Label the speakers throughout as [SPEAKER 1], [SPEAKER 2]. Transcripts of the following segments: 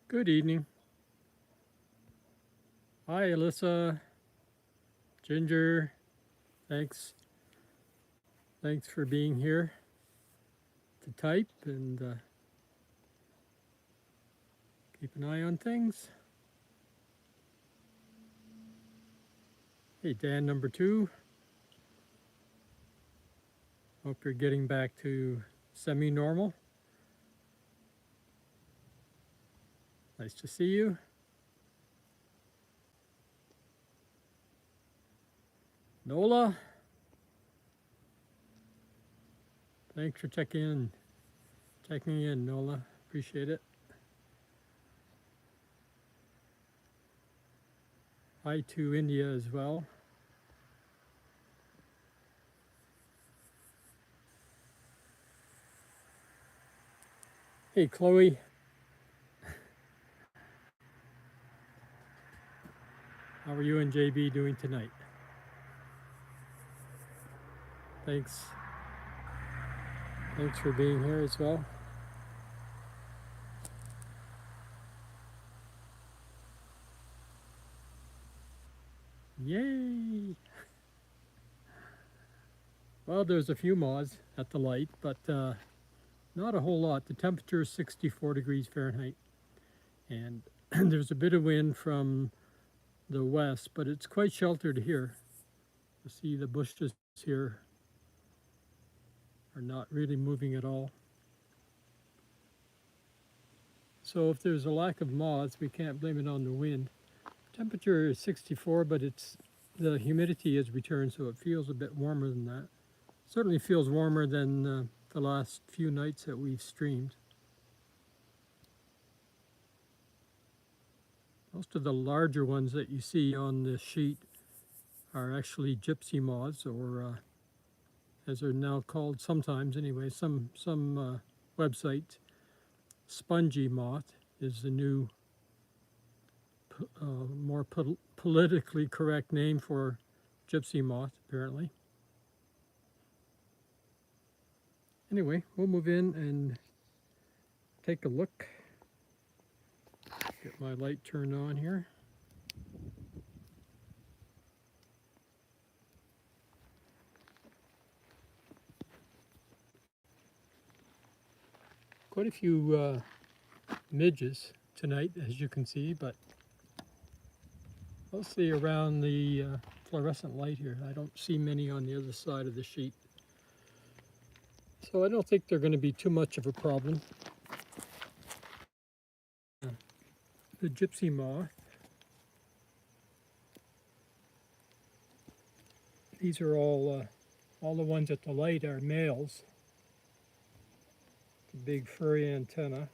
[SPEAKER 1] Good evening. Hi, Alyssa, Ginger. Thanks. Thanks for being here to type and keep an eye on things. Hey, Dan number 2. Hope you're getting back to semi-normal. Nice to see you. Nola. Thanks for checking in, Nola. Appreciate it. Hi to India as well. Hey, Chloe. How are you and JB doing tonight? Thanks. Thanks for being here as well. Yay! Well, there's a few moths at the light, but not a whole lot. The temperature is 64 degrees Fahrenheit, and there's a bit of wind from the west, but it's quite sheltered here. You see the bushes here are not really moving at all. So if there's a lack of moths, we can't blame it on the wind. Temperature is 64, but the humidity has returned, so it feels a bit warmer than that. Certainly feels warmer than the last few nights that we've streamed. Most of the larger ones that you see on this sheet are actually gypsy moths, or as they're now called sometimes anyway, some websites. Spongy moth is the new, more politically correct name for gypsy moth, apparently. Anyway, we'll move in and take a look. Get my light turned on here. Quite a few midges tonight, as you can see, but mostly around the fluorescent light here. I don't see many on the other side of the sheet. So I don't think they're going to be too much of a problem. The gypsy moth. These are all the ones at the light are males. The big furry antenna.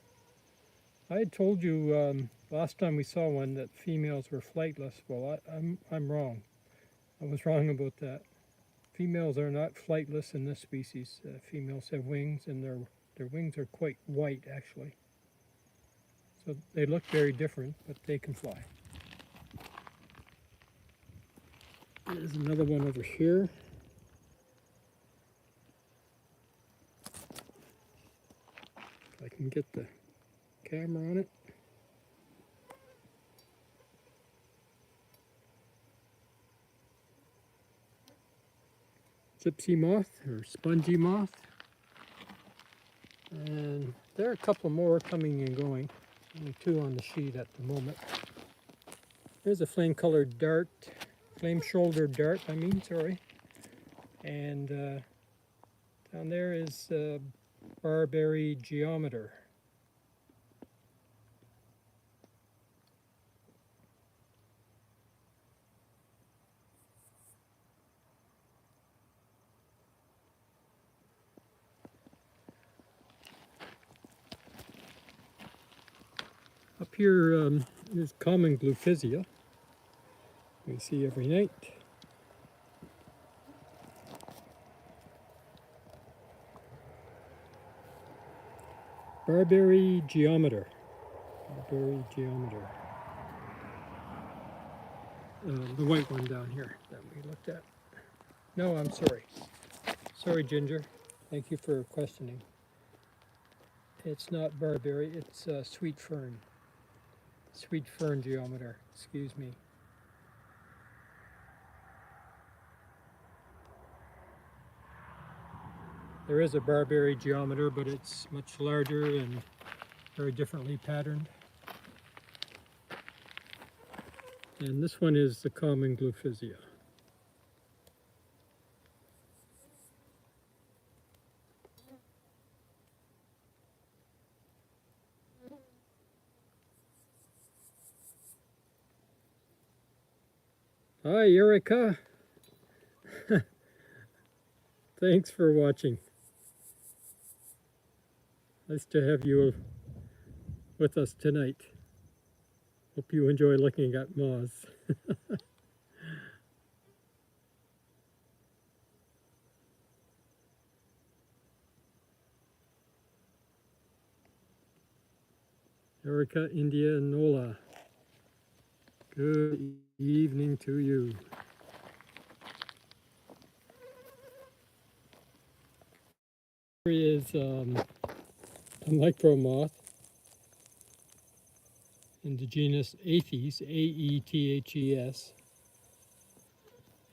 [SPEAKER 1] I had told you last time we saw one that females were flightless. Well, I'm wrong. I was wrong about that. Females are not flightless in this species. Females have wings, and their wings are quite white, actually. So they look very different, but they can fly. There's another one over here. If I can get the camera on it. Gypsy moth, or spongy moth. And there are a couple more coming and going. Only 2 on the sheet at the moment. There's a flame-colored dart, flame-shouldered dart, sorry. And down there is barberry geometer. Up here is common gluphisia. We see every night. Barberry geometer. Barberry geometer. The white one down here that we looked at. No, I'm sorry. Sorry, Ginger. Thank you for questioning. It's not barberry, it's sweet fern. Sweet fern geometer, excuse me. There is a barberry geometer, but it's much larger and very differently patterned. And this one is the common gluphisia. Hi, Erica. Thanks for watching. Nice to have you with us tonight. Hope you enjoy looking at moths. Erica, India, and Nola. Good evening to you. Here is a micro moth in the genus Aethes, A-E-T-H-E-S,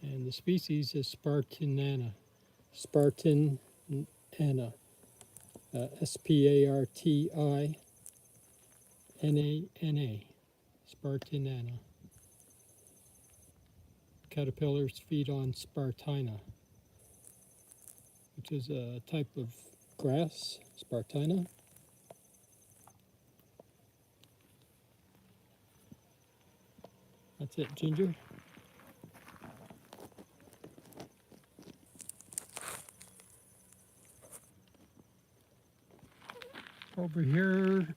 [SPEAKER 1] and the species is Spartinana, S-P-A-R-T-I-N-A-N-A, Spartinana. Caterpillars feed on Spartina, which is a type of grass, Spartina. That's it, Ginger. Over here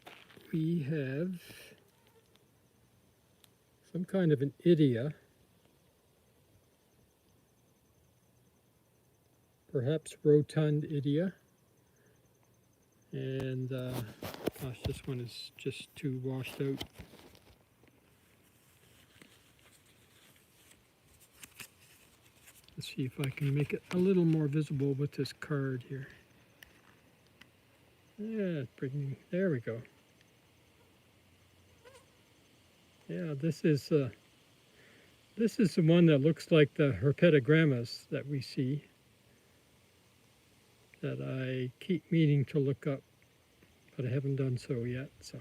[SPEAKER 1] we have some kind of an idia, perhaps rotund idia. And gosh, this one is just too washed out. Let's see if I can make it a little more visible with this card here. Yeah, there we go. Yeah, this is the one that looks like the herpetogrammas that we see, that I keep meaning to look up, but I haven't done so yet. So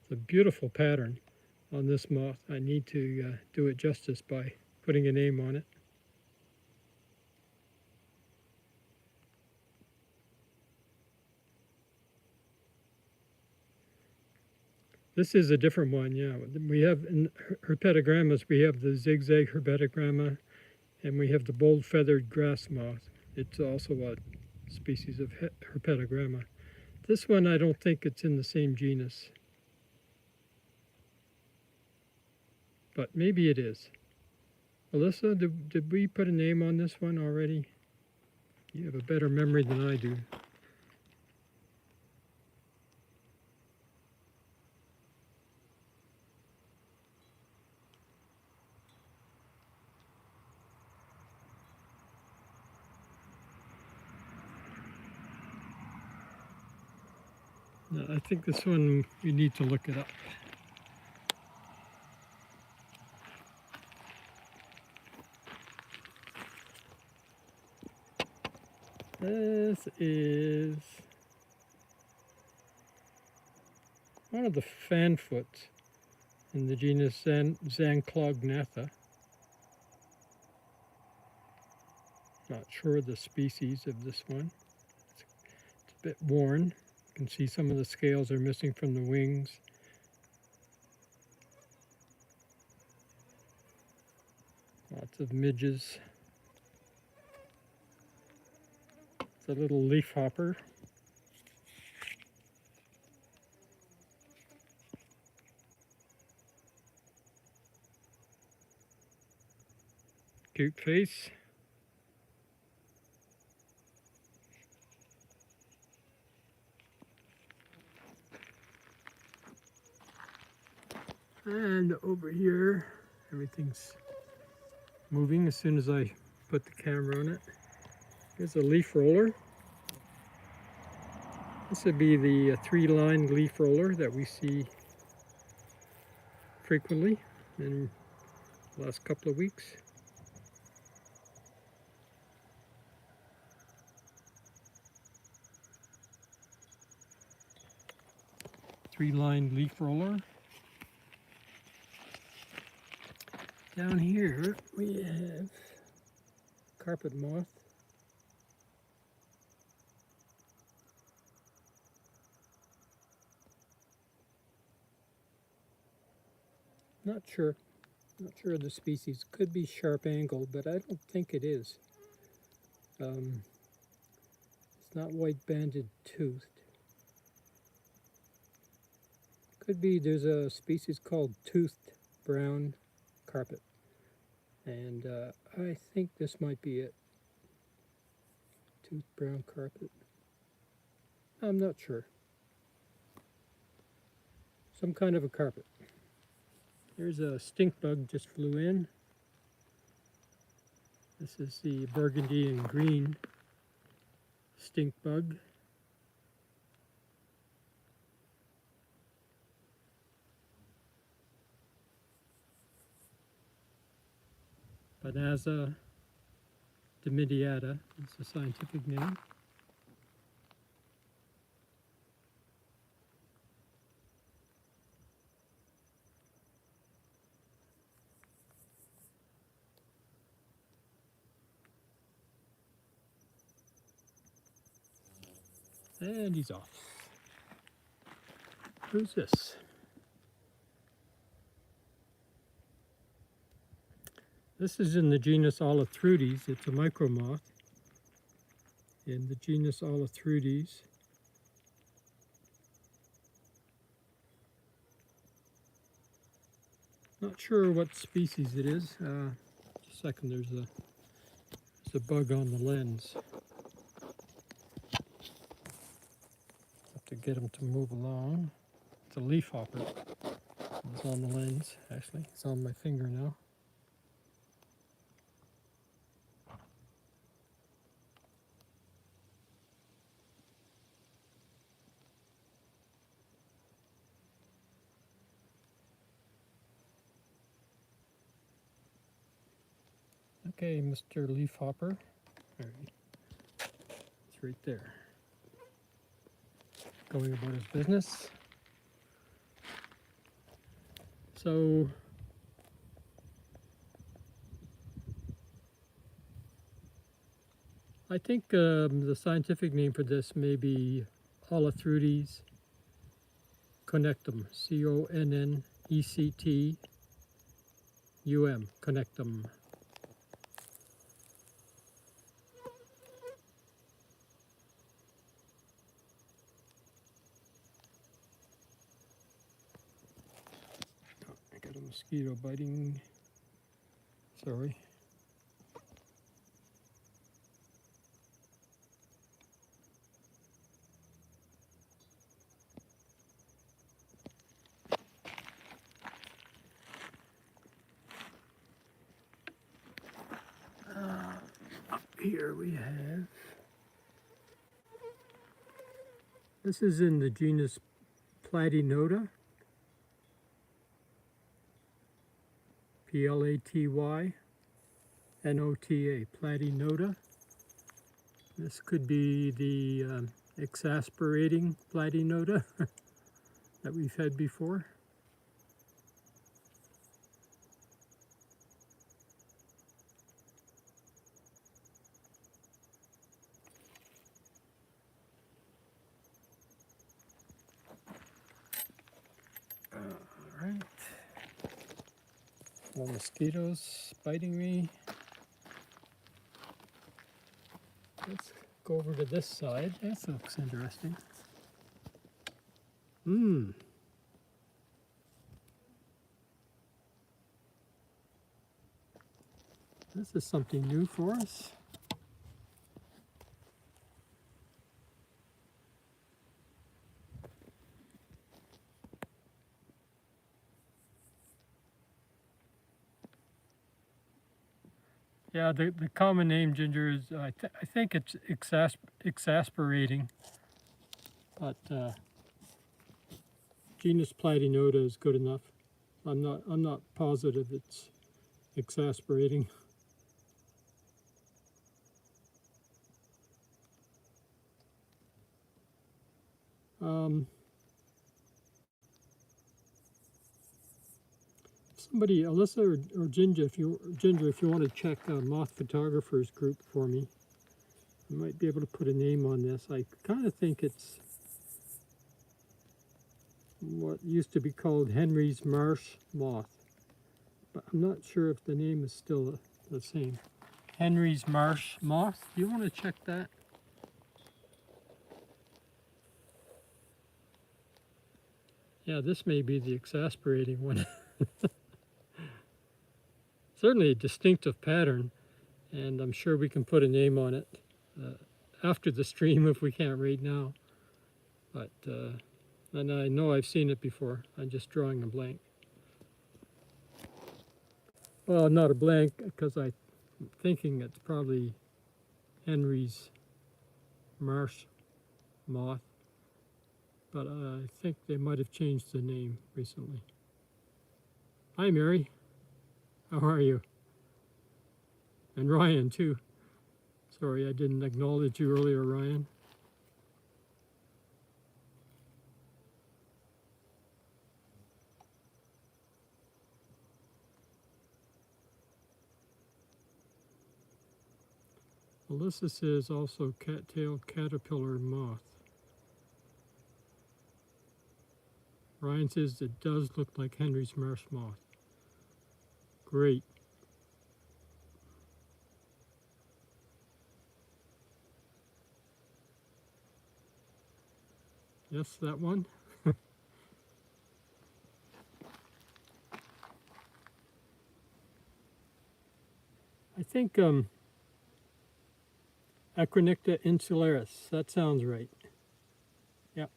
[SPEAKER 1] it's a beautiful pattern on this moth. I need to do it justice by putting a name on it. This is a different one, yeah. We have in herpetogrammas, we have the zigzag herpetogramma, and we have the bold-feathered grass moth. It's also a species of herpetogramma. This one, I don't think it's in the same genus, but maybe it is. Alyssa, did we put a name on this one already? You have a better memory than I do. No, I think this one, we need to look it up. This is one of the fanfoots in the genus Zanclognatha. Not sure the species of this one. It's a bit worn. You can see some of the scales are missing from the wings. Lots of midges. It's a little leaf hopper. Cute face. And over here, everything's moving as soon as I put the camera on it. Here's a leaf roller. This would be the three-lined leaf roller that we see frequently in the last couple of weeks. Three-lined leaf roller. Down here we have carpet moth. Not sure of the species. Could be sharp angle, but I don't think it is. It's not white banded toothed. Could be. There's a species called toothed brown carpet, and I think this might be it. Toothed brown carpet. I'm not sure. Some kind of a carpet. There's a stink bug just flew in. This is the burgundy and green stink bug. Banasa dimidiata is the scientific name. And he's off. Who's this? This is in the genus Olitrudes. It's a micromoth in the genus Olitrudes. Not sure what species it is. Just a second, there's a bug on the lens. Have to get him to move along. It's a leafhopper. It's on the lens, actually. It's on my finger now. Okay, Mr. Leafhopper. It's right there. Going about his business. So, I think the scientific name for this may be Olitrudes connectum. C-O-N-N-E-C-T-U-M. Connectum. A mosquito biting. Sorry. Up here we have. This is in the genus Platynota. P-L-A-T-Y-N-O-T-A, Platynota. This could be the exasperating Platynota that we've had before. All right. More mosquitoes biting me. Let's go over to this side. That looks interesting. This is something new for us. Yeah, the common name, Ginger, is I think it's exasperating but genus Platynota is good enough. I'm not positive it's exasperating. Somebody, Alyssa or Ginger, if you want to check Moth Photographers group for me, I might be able to put a name on this. I kind of think it's what used to be called Henry's Marsh moth, but I'm not sure if the name is still the same. Henry's Marsh moth. Do you want to check that? Yeah, this may be the exasperating one. Certainly a distinctive pattern, and I'm sure we can put a name on it after the stream if we can't right now. But and I know I've seen it before. I'm just drawing a blank. Well, not a blank, because I'm thinking it's probably Henry's Marsh moth, but I think they might have changed the name recently. Hi, Mary. How are you? And Ryan, too. Sorry, I didn't acknowledge you earlier, Ryan. Alyssa says also cat-tailed caterpillar moth. Ryan says it does look like Henry's Marsh moth. Great. Yes, that one. I think Acronicta insularis. That sounds right. Yep.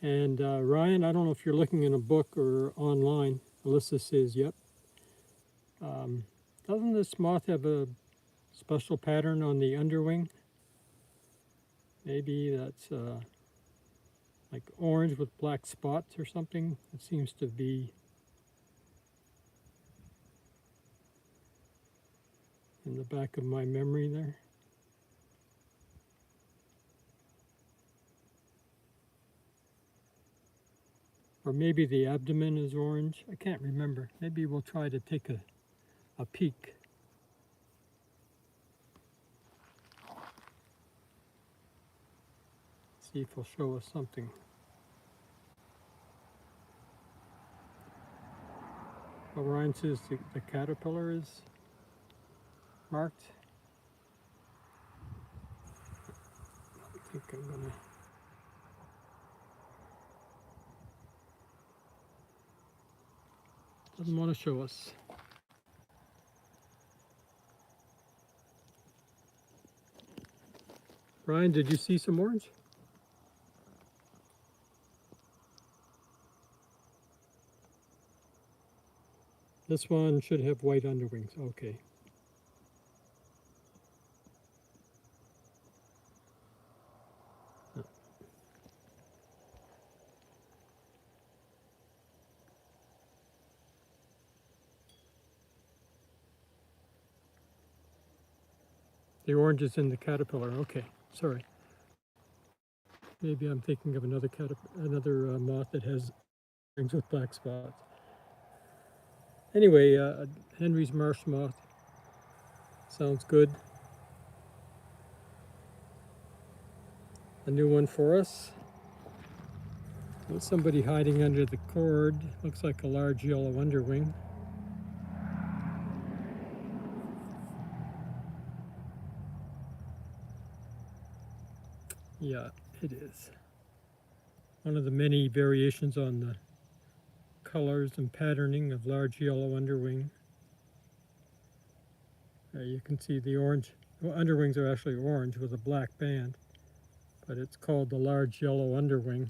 [SPEAKER 1] And Ryan, I don't know if you're looking in a book or online. Alyssa says, yep. Doesn't this moth have a special pattern on the underwing? Maybe that's like orange with black spots or something. It seems to be in the back of my memory there. Or maybe the abdomen is orange. I can't remember. Maybe we'll try to take a peek. See if it'll show us something. Well, Ryan says the caterpillar is marked. I think I'm gonna. Doesn't want to show us. Ryan, did you see some orange? This one should have white underwings. Okay. The orange is in the caterpillar. Okay, sorry. Maybe I'm thinking of another moth that has rings with black spots. Anyway, Henry's Marsh moth sounds good. A new one for us. There's somebody hiding under the cord. Looks like a large yellow underwing. Yeah, it is. One of the many variations on the colors and patterning of large yellow underwing. You can see the orange. Well, underwings are actually orange with a black band, but it's called the large yellow underwing.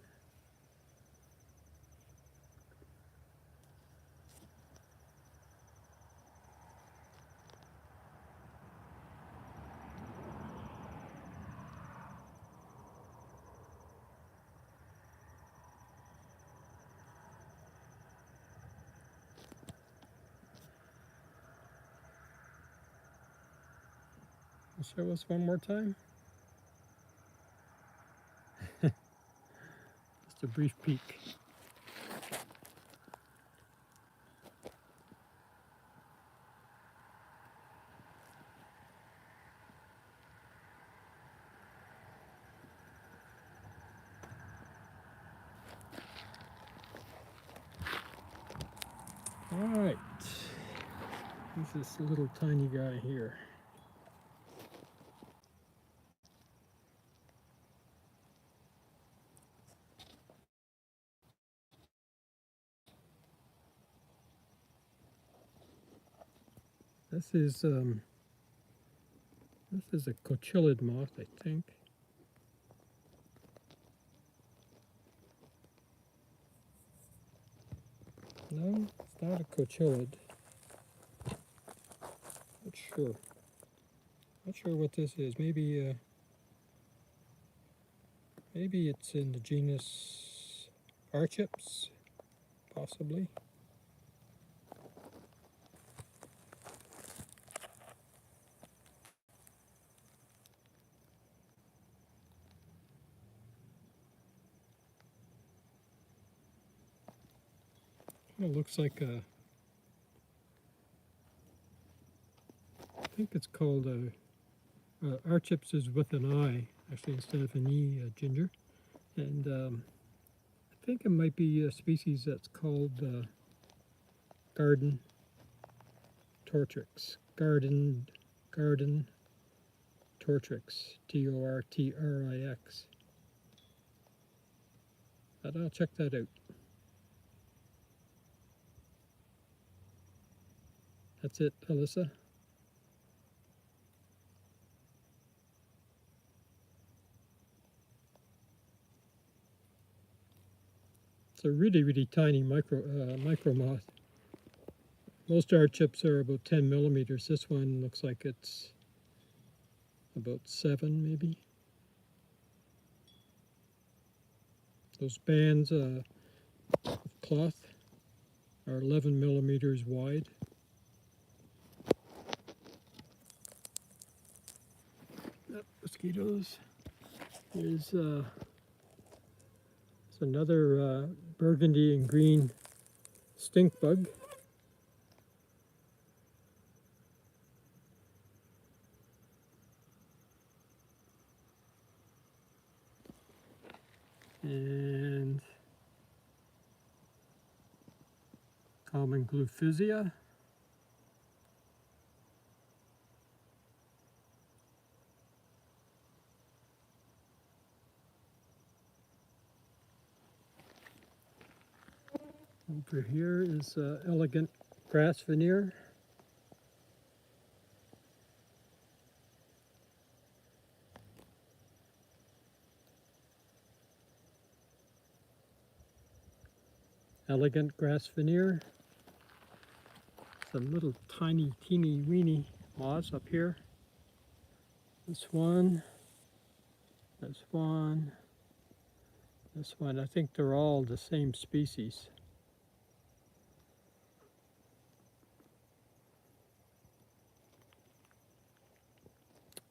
[SPEAKER 1] Show us one more time. Just a brief peek. All right, who's this little tiny guy here? This is a cochillid moth, I think. No, it's not a cochillid. Not sure. Not sure what this is. Maybe maybe it's in the genus Archips, possibly. It looks like a, I think it's called Archips is with an I, actually, instead of an E, Ginger. And I think it might be a species that's called garden tortrix. Garden tortrix, Tortrix. But I'll check that out. That's it, Alyssa. It's a really, really tiny micro moth. Most Archips are about 10 millimeters. This one looks like it's about 7, maybe. Those bands of cloth are 11 millimeters wide. Mosquitoes. Here's another burgundy and green stink bug. And common gluphisia. Over here is elegant grass veneer. Elegant grass veneer. Some little tiny, teeny, weeny moths up here. This one. This one. This one. I think they're all the same species.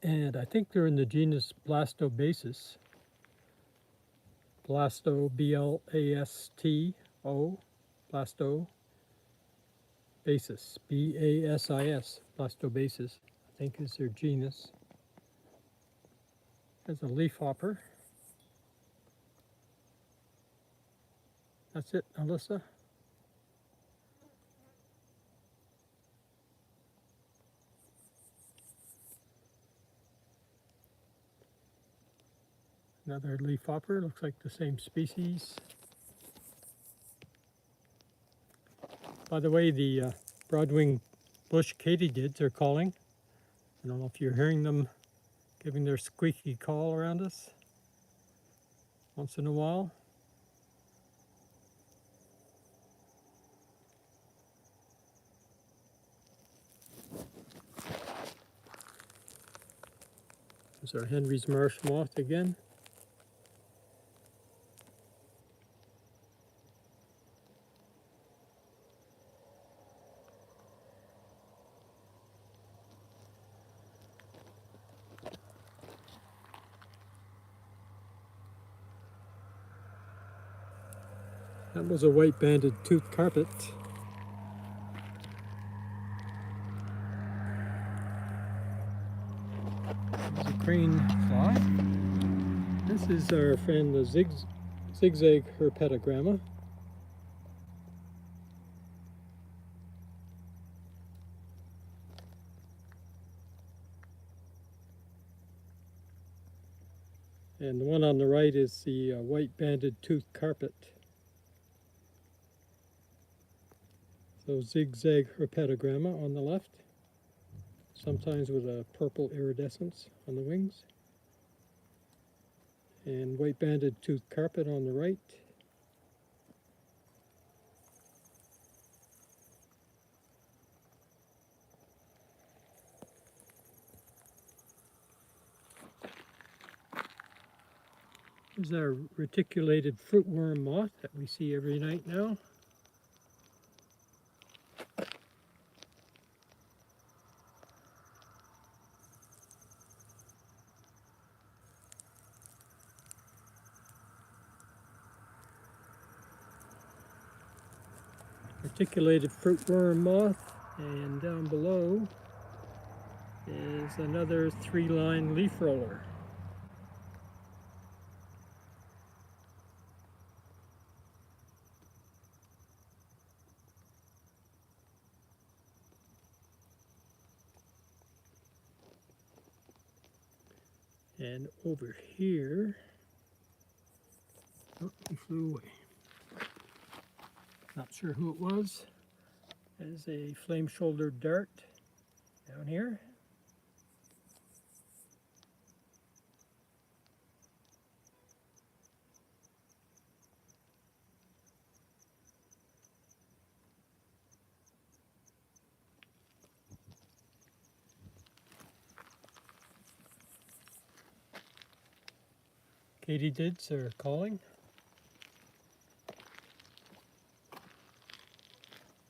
[SPEAKER 1] And I think they're in the genus Blastobasis. Blasto, B-L-A-S-T-O, Blastobasis, B-A-S-I-S, Blastobasis, I think is their genus. There's a leafhopper. That's it, Alyssa. Another leafhopper, looks like the same species. By the way, the broadwing bush katydids are calling. I don't know if you're hearing them giving their squeaky call around us once in a while. There's our Henry's marsh moth again. That was a white-banded tooth carpet. There's a crane fly. This is our friend the zigzag herpetogramma. And the one on the right is the white-banded tooth carpet. So zigzag herpetogramma on the left, sometimes with a purple iridescence on the wings. And white-banded tooth carpet on the right. There's our reticulated fruitworm moth that we see every night now. Reticulated fruitworm moth, and down below is another three-line leaf roller. And over here, oh, he flew away. Not sure who it was. There's a flame-shouldered dart down here. Katydids are calling.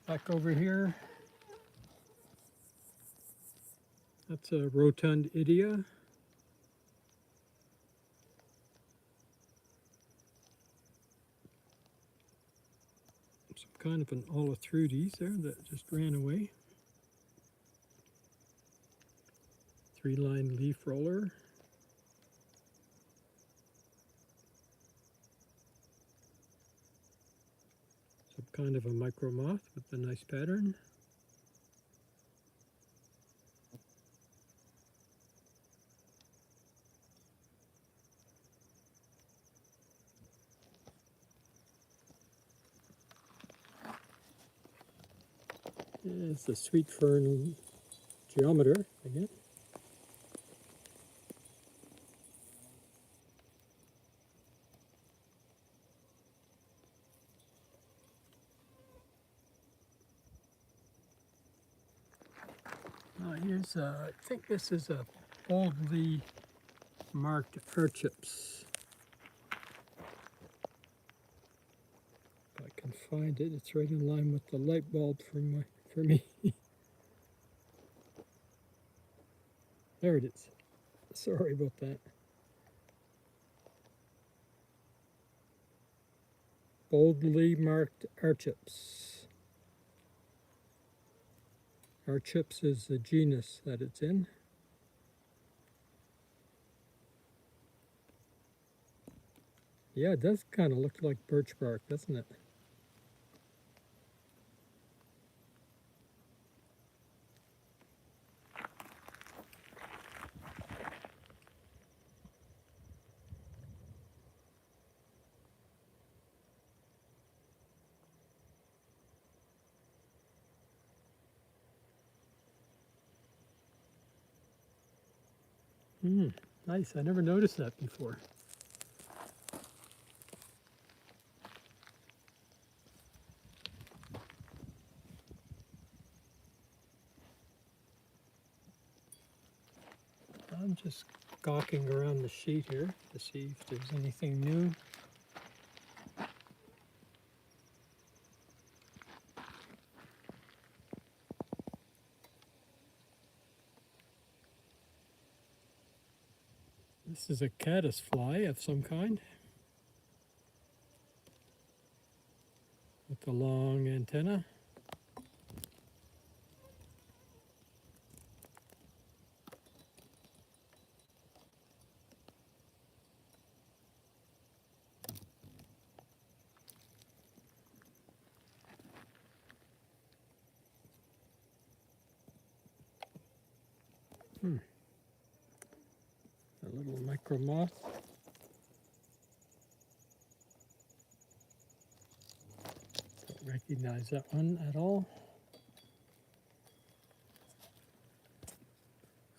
[SPEAKER 1] Back over here, that's a rotund idia. Some kind of an olitrudes there that just ran away. Three-line leaf roller. Some kind of a micro moth with a nice pattern. There's the sweet fern geometer again. Here's I think this is a boldly marked archips. If I can find it, it's right in line with the light bulb for me. There it is. Sorry about that. Boldly marked archips. Archips is the genus that it's in. Yeah, it does kind of look like birch bark, doesn't it? Nice. I never noticed that before. I'm just gawking around the sheet here to see if there's anything new. This is a caddisfly of some kind. The long antenna. A little micro moth. Don't recognize that one at all.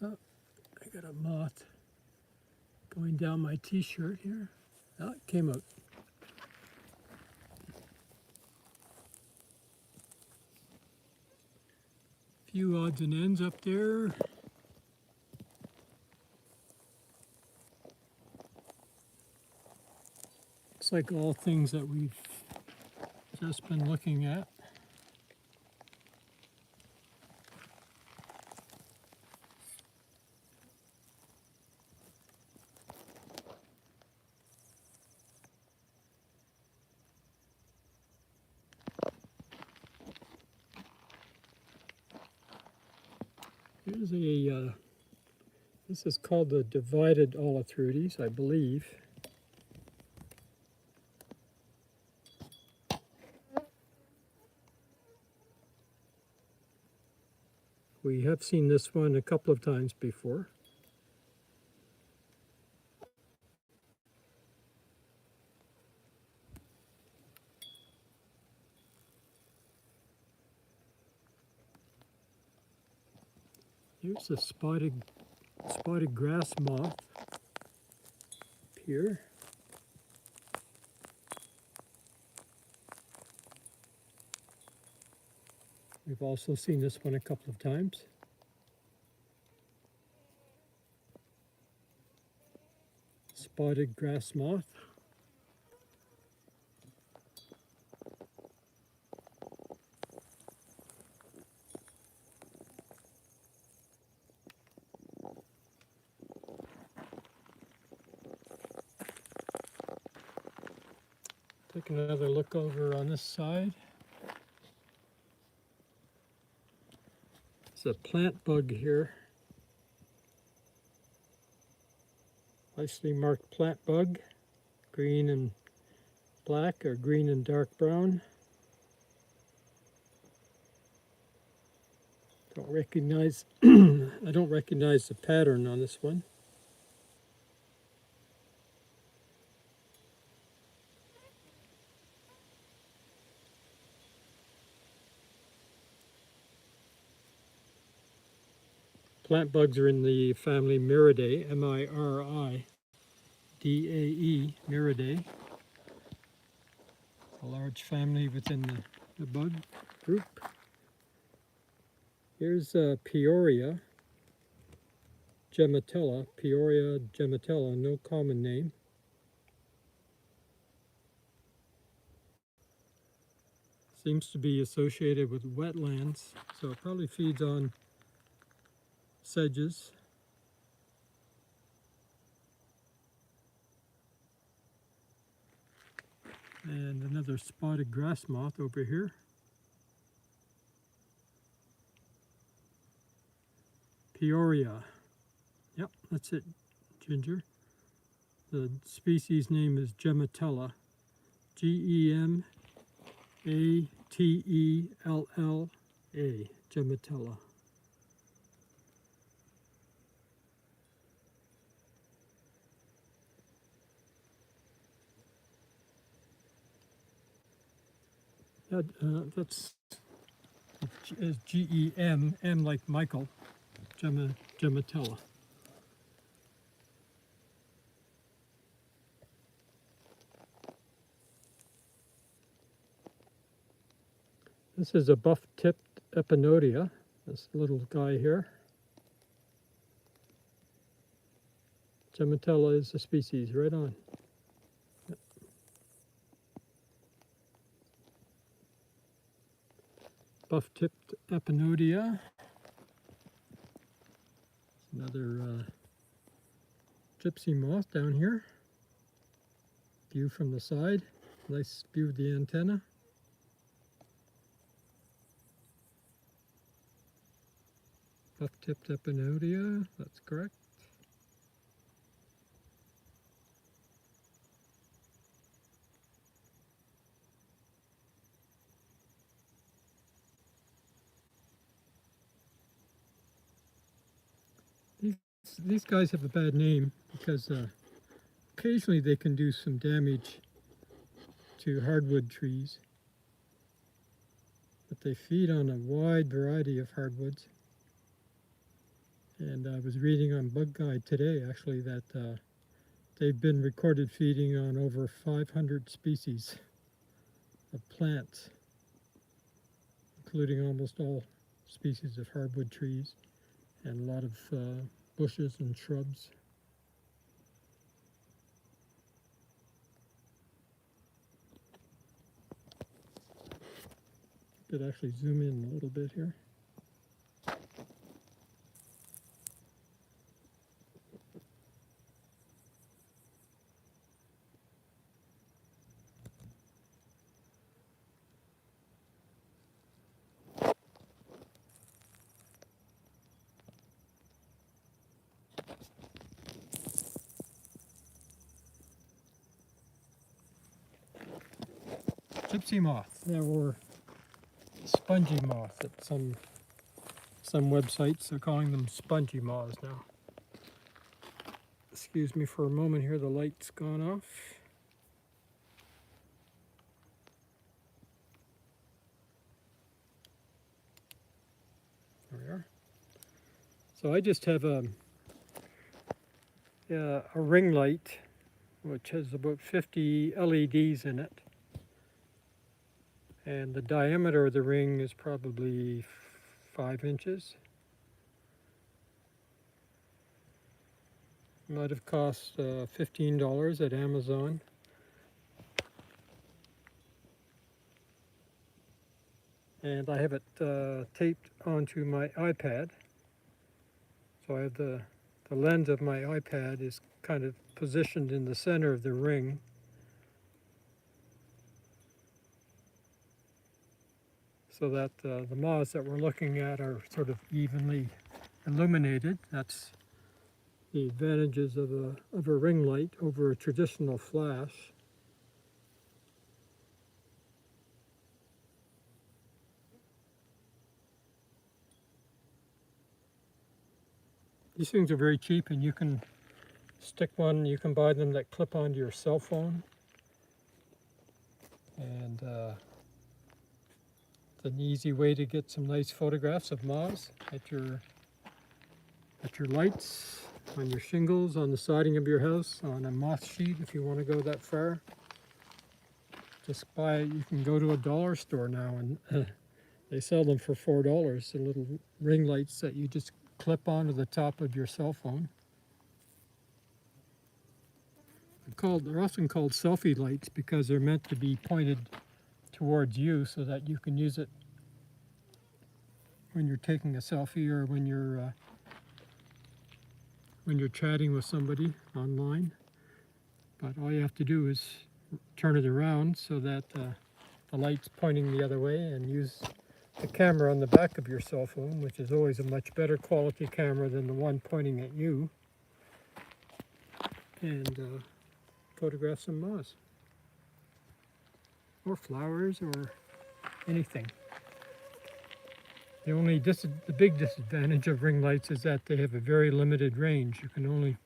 [SPEAKER 1] Oh, I got a moth going down my t-shirt here. Oh, it came out. Few odds and ends up there. Looks like all things that we've just been looking at. Here's a, this is called the divided olitrudes, I believe. We have seen this one a couple of times before. Here's a spotted grass moth up here. We've also seen this one a couple of times. Spotted grass moth. Take another look over on this side. It's a plant bug here. Nicely marked plant bug. Green and black or green and dark brown. Don't recognize, I don't recognize the pattern on this one. Plant bugs are in the family Miridae, M-I-R-I-D-A-E, Miridae. A large family within the bug group. Here's Peoria gematella, Peoria gematella, no common name. Seems to be associated with wetlands, so it probably feeds on sedges. And another spotted grass moth over here. Peoria. Yep, that's it, Ginger. The species name is Gematella. G-E-M-A-T-E-L-L-A. Gematella. That's G-E-M, M like Michael, Gematella. This is a buff-tipped Epinodia, this little guy here. Gematella is the species, right on. Yep. Buff-tipped Epinodia. Another gypsy moth down here. View from the side. Nice view of the antenna. Puff-tipped epinodia, that's correct. These guys have a bad name because occasionally they can do some damage to hardwood trees. But they feed on a wide variety of hardwoods. And I was reading on Bug Guide today, actually, that they've been recorded feeding on over 500 species of plants, including almost all species of hardwood trees and a lot of bushes and shrubs. Could actually zoom in a little bit here. Gypsy moth, or spongy moth at some websites are calling them spongy moths now. Excuse me for a moment here, the light's gone off. There we are. So I just have a ring light which has about 50 LEDs in it. And the diameter of the ring is probably 5 inches. Might have cost $15 at Amazon. And I have it taped onto my iPad. So I have the lens of my iPad is kind of positioned in the center of the ring. So that the moths that we're looking at are sort of evenly illuminated. That's the advantages of a ring light over a traditional flash. These things are very cheap, and you can stick one, you can buy them that clip onto your cell phone. And it's an easy way to get some nice photographs of moths at your lights, on your shingles, on the siding of your house, on a moth sheet if you want to go that far. Just buy, you can go to a dollar store now and they sell them for $4, the little ring lights that you just clip onto the top of your cell phone. They're often called selfie lights because they're meant to be pointed towards you so that you can use it when you're taking a selfie or when you're chatting with somebody online. But all you have to do is turn it around so that the light's pointing the other way, and use the camera on the back of your cell phone, which is always a much better quality camera than the one pointing at you, and photograph some moths or flowers or anything. The big disadvantage of ring lights is that they have a very limited range. You can only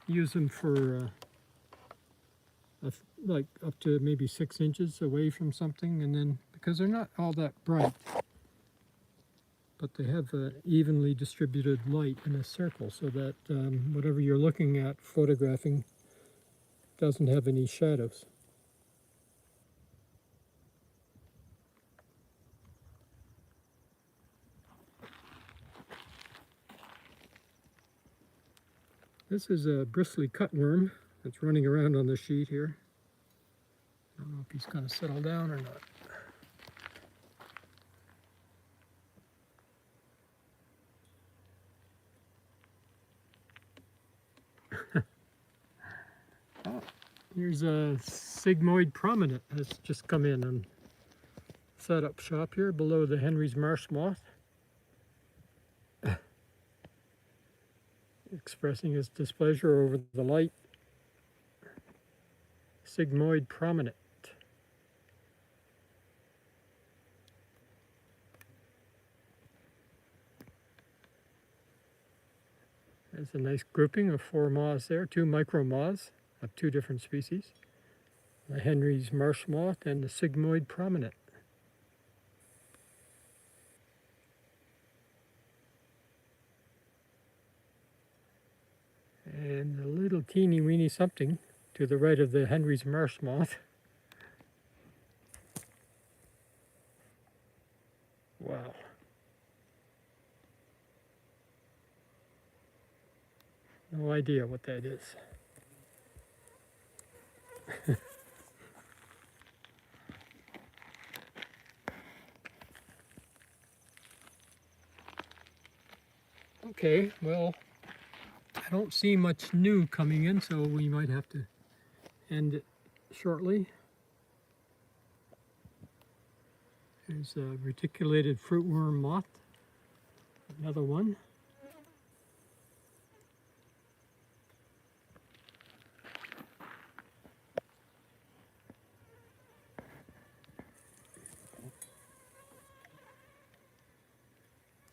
[SPEAKER 1] use them for like up to maybe 6 inches away from something, and then because they're not all that bright, but they have an evenly distributed light in a circle so that whatever you're looking at photographing doesn't have any shadows. This is a bristly cutworm that's running around on the sheet here. I don't know if he's going to settle down or not. Oh, here's a sigmoid prominent that's just come in and set up shop here below the Henry's marsh moth. expressing his displeasure over the light. Sigmoid prominent. There's a nice grouping of 4 moths there, 2 micro moths of 2 different species. The Henry's marsh moth and the sigmoid prominent. And a little teeny weeny something to the right of the Henry's marsh moth. Wow. No idea what that is. Okay, well, I don't see much new coming in, so we might have to end it shortly. There's a reticulated fruitworm moth, another one.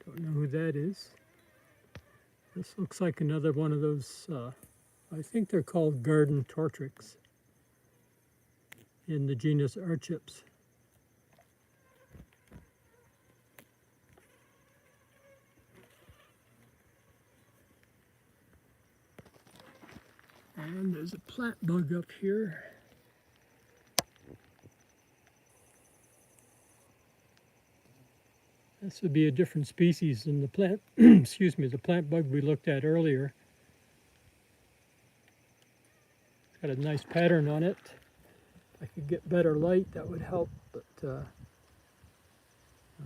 [SPEAKER 1] Don't know who that is. This looks like another one of those, I think they're called garden tortrix in the genus Archips. And there's a plant bug up here. This would be a different species than the plant, excuse me, the plant bug we looked at earlier. It's got a nice pattern on it. If I could get better light, that would help, but I'm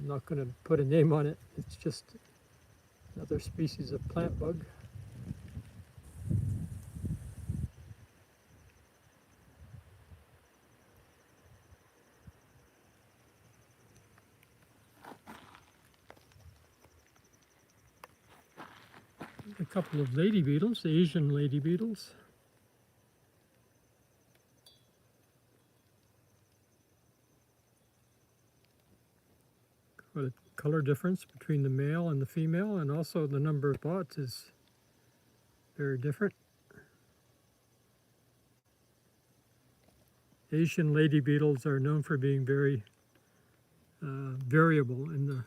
[SPEAKER 1] not going to put a name on it. It's just another species of plant bug. A couple of lady beetles, Asian lady beetles. What a color difference between the male and the female, and also the number of spots is very different. Asian lady beetles are known for being very variable in the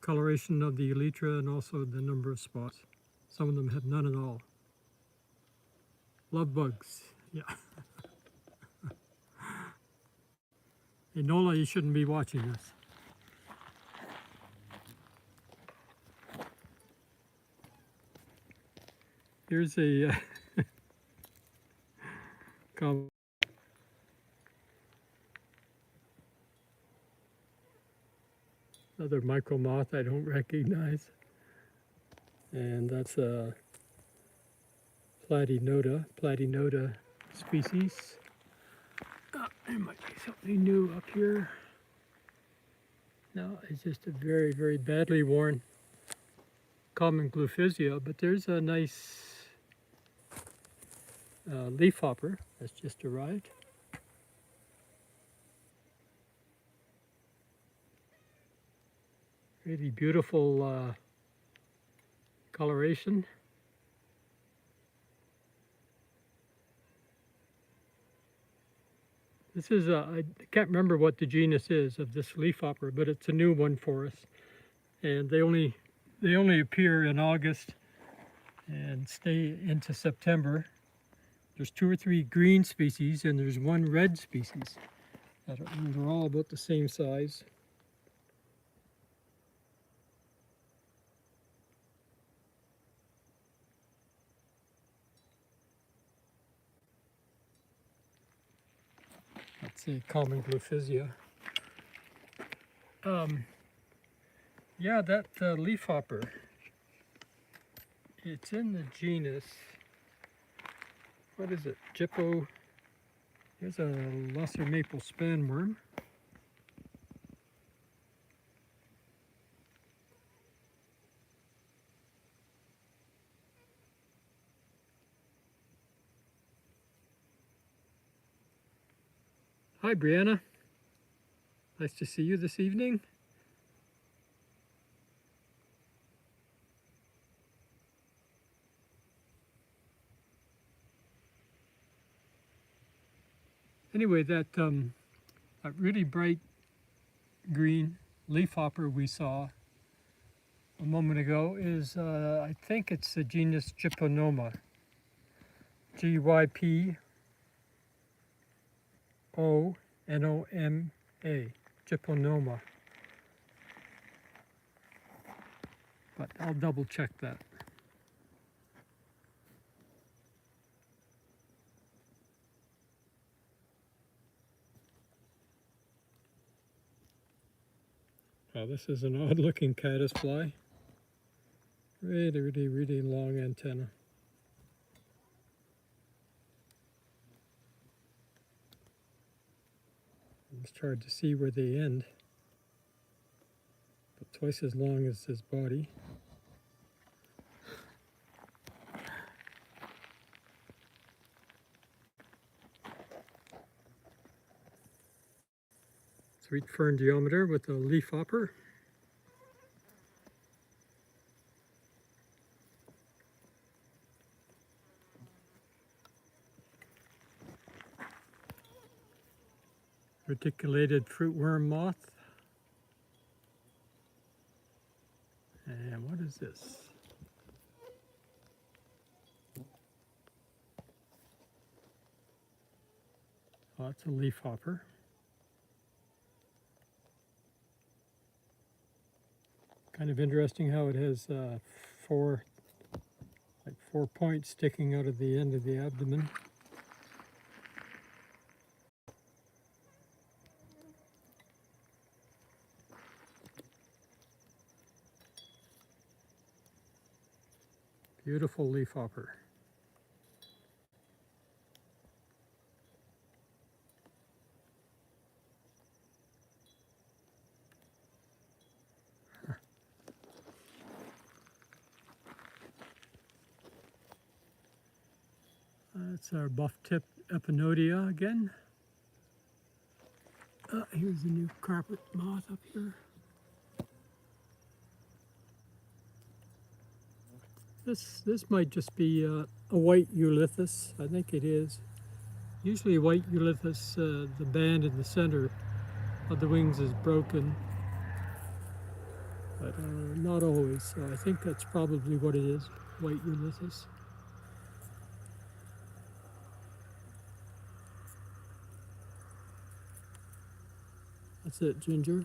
[SPEAKER 1] coloration of the elytra and also the number of spots. Some of them have none at all. Love bugs, yeah. Hey Nola, you shouldn't be watching this. Here's a another micro moth I don't recognize. And that's a Platynota species. There might be something new up here. No, it's just a very, very badly worn common gluphisia, but there's a nice leafhopper that's just arrived. Really beautiful coloration. This is I can't remember what the genus is of this leafhopper, but it's a new one for us. And they only appear in August and stay into September. There's 2 or 3 green species and there's 1 red species. They're all about the same size. That's a common gluphisia. Yeah, that leafhopper, it's in the genus, what is it, Gyppo, here's a lesser maple spanworm. Hi, Brianna. Nice to see you this evening. Anyway, that really bright green leafhopper we saw a moment ago is, I think it's the genus Gyponoma. Gyponoma. Gyponoma. But I'll double check that. Wow, this is an odd looking caddisfly. Really long antenna. It's hard to see where they end, but twice as long as his body. Sweet fern geometer with a leafhopper. Reticulated fruitworm moth. And what is this? Oh, it's a leafhopper. Kind of interesting how it has four points sticking out of the end of the abdomen. Beautiful leafhopper. That's our buff-tipped Epinodia again. Here's a new carpet moth up here. This might just be a white Ulysses. I think it is. Usually white Ulysses, the band in the center of the wings is broken, but not always. So I think that's probably what it is, white Ulysses. That's it, Ginger.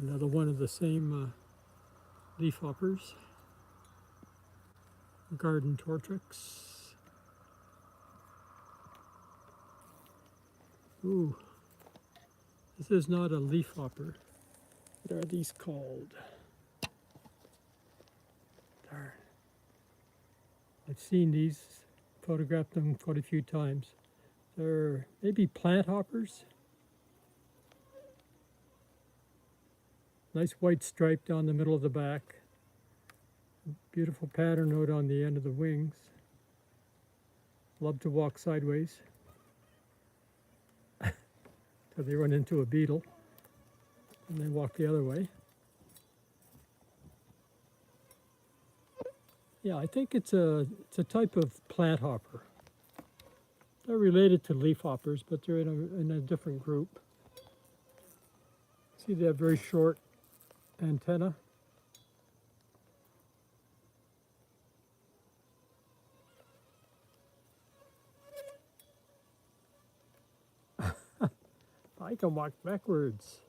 [SPEAKER 1] Another one of the same leafhoppers. Garden tortrix. Ooh, this is not a leafhopper. What are these called? Darn. I've seen these, photographed them quite a few times. They're maybe plant hoppers. Nice white stripe down the middle of the back. Beautiful pattern note on the end of the wings. Love to walk sideways till they run into a beetle and then walk the other way. Yeah, I think it's a type of plant hopper. They're related to leafhoppers, but they're in a different group. See, they have very short antenna. I can walk backwards.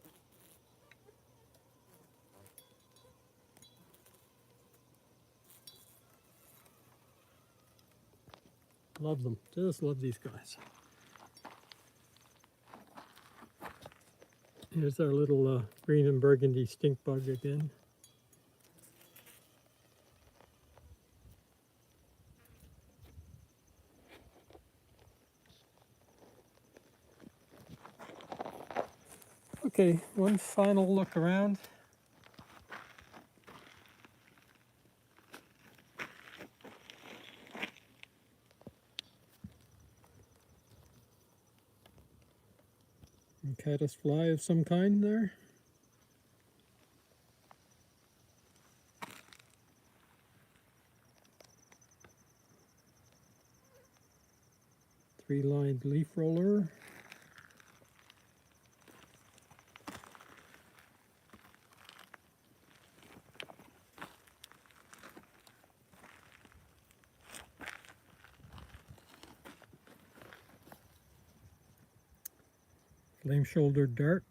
[SPEAKER 1] Love them. Just love these guys. Here's our little green and burgundy stink bug again. Okay, one final look around. caddisfly of some kind there. Three-lined leaf roller. Flame-shouldered dart.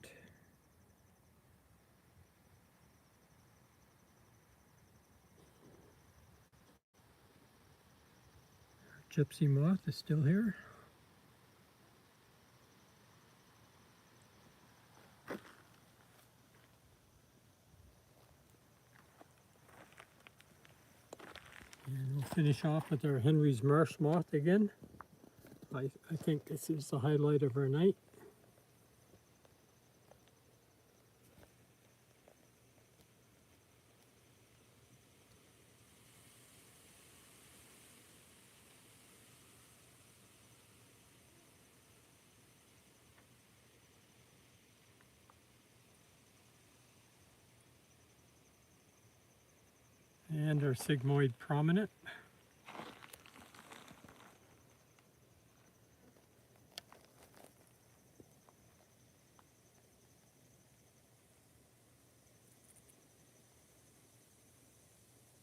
[SPEAKER 1] Gypsy moth is still here. And we'll finish off with our Henry's marsh moth again. I think this is the highlight of our night. And our sigmoid prominent.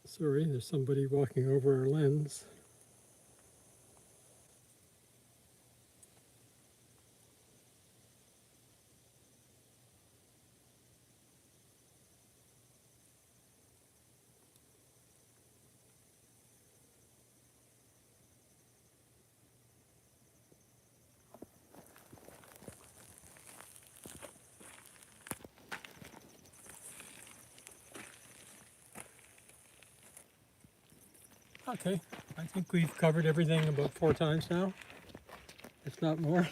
[SPEAKER 1] Sorry, there's somebody walking over our lens. Okay, I think we've covered everything about 4 times now, if not more.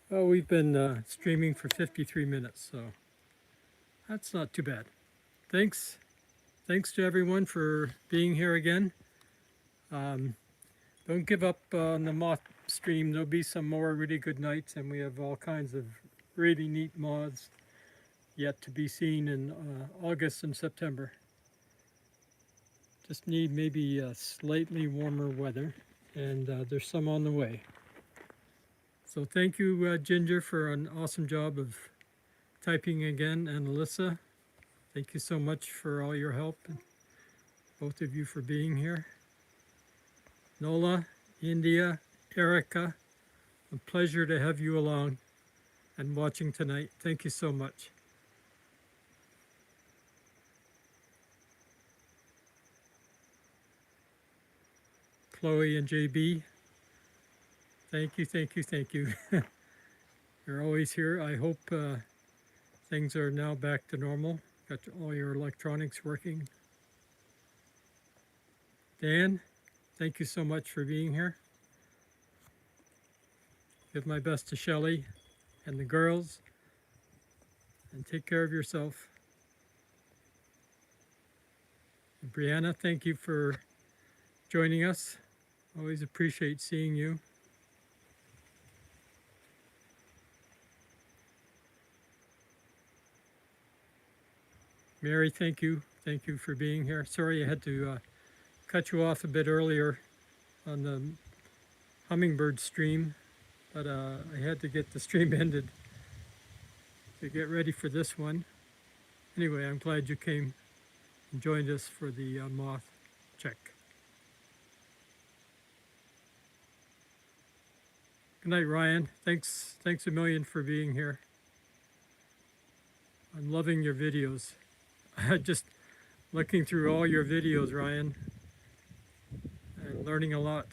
[SPEAKER 1] Well, we've been streaming for 53 minutes, so that's not too bad. Thanks to everyone for being here again. Don't give up on the moth stream. There'll be some more really good nights, and we have all kinds of really neat moths yet to be seen in August and September. Just need maybe slightly warmer weather, and there's some on the way. So thank you, Ginger, for an awesome job of typing again, and Alyssa, thank you so much for all your help, and both of you for being here. Nola, India, Erica, a pleasure to have you along and watching tonight. Thank you so much. Chloe and JB, thank you. You're always here. I hope things are now back to normal. Got all your electronics working. Dan, thank you so much for being here. Give my best to Shelley and the girls, and take care of yourself. And Brianna, thank you for joining us. Always appreciate seeing you. Mary, thank you. Thank you for being here. Sorry I had to cut you off a bit earlier on the hummingbird stream, but I had to get the stream ended to get ready for this one. Anyway, I'm glad you came and joined us for the moth check. Good night, Ryan. Thanks a million for being here. I'm loving your videos. Just looking through all your videos, Ryan, and learning a lot.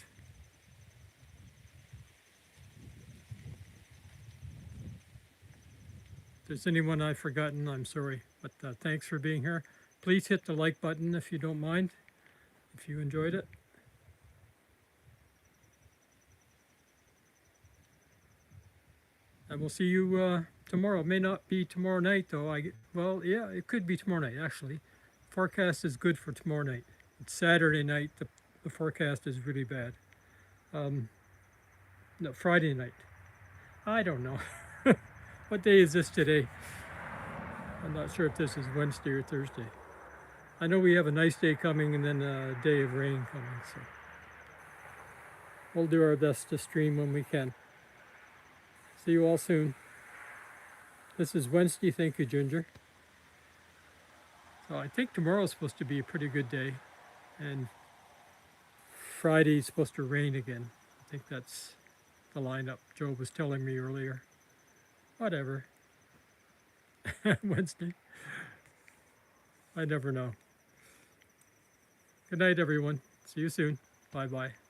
[SPEAKER 1] If there's anyone I've forgotten, I'm sorry, but thanks for being here. Please hit the like button if you don't mind, if you enjoyed it. And we'll see you tomorrow. It may not be tomorrow night, though. Well, yeah, it could be tomorrow night, actually. Forecast is good for tomorrow night. It's Saturday night. The forecast is really bad. No, Friday night. I don't know. What day is this today? I'm not sure if this is Wednesday or Thursday. I know we have a nice day coming and then a day of rain coming, so we'll do our best to stream when we can. See you all soon. This is Wednesday. Thank you, Ginger. So I think tomorrow's supposed to be a pretty good day, and Friday's supposed to rain again. I think that's the lineup Joe was telling me earlier. Whatever. Wednesday. I never know. Good night, everyone. See you soon. Bye-bye.